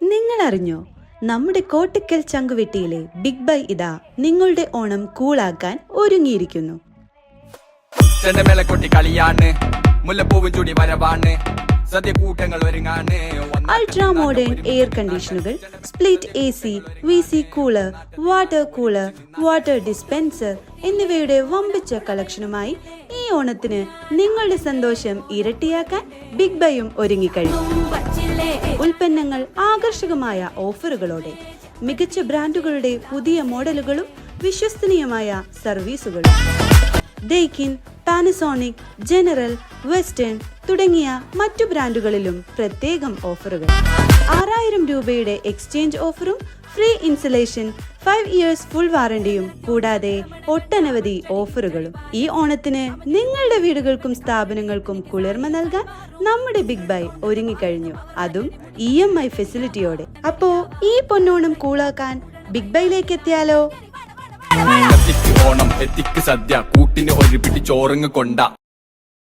നിങ്ങൾ അറിഞ്ഞോ, നമ്മുടെ കോട്ടക്കൽ ചങ്കുവെട്ടിയിലെ ബിഗ് ബൈ ഇതാ നിങ്ങളുടെ ഓണം കൂളാക്കാൻ ഒരുങ്ങിയിരിക്കുന്നു. അൾട്രാ മോഡേൺ എയർ കണ്ടീഷനുകൾ, split AC, VC cooler, water cooler, water dispenser എന്നിവയുടെ വമ്പിച്ച കളക്ഷനുമായി ഈ ഓണത്തിന് നിങ്ങളുടെ സന്തോഷം ഇരട്ടിയാക്കാൻ ബിഗ് ബൈയും ഒരുങ്ങിക്കഴിഞ്ഞു. ഉൽപ്പന്നങ്ങൾ ആകർഷകമായ ഓഫറുകളോടെ, മികച്ച ബ്രാൻഡുകളുടെ പുതിയ മോഡലുകളും വിശ്വസനീയമായ സർവീസുകളും. ഡെയ്കിൻ, പാനസോണിക്, ജനറൽ, വെസ്റ്റേൺ തുടങ്ങിയ മറ്റു ബ്രാൻഡുകളിലും പ്രത്യേകം ഓഫറുകൾ. 6000 രൂപയുടെ എക്സ്ചേഞ്ച് ഓഫറും ഫ്രീ ഇൻസ്റ്റലേഷൻ, 5 years ഫുൾ വാറണ്ടിയും കൂടാതെ ഒട്ടനവധി ഓഫറുകളും. ഈ ഓണത്തിന് നിങ്ങളുടെ വീടുകൾക്കും സ്ഥാപനങ്ങൾക്കും കുളിർമ നൽകാൻ നമ്മുടെ ബിഗ് ബൈ ഒരുങ്ങിക്കഴിഞ്ഞു, അതും EMI ഫെസിലിറ്റിയോടെ. അപ്പോ ഈ പൊന്നോണം കൂളാക്കാൻ ബിഗ് ബൈയിലേക്ക് എത്തിയാലോ? ഓണം എത്തിക്ക് സദ്യ, കൂട്ടിന് ഒരു പിടി ചോറങ്ങ് കൊണ്ട.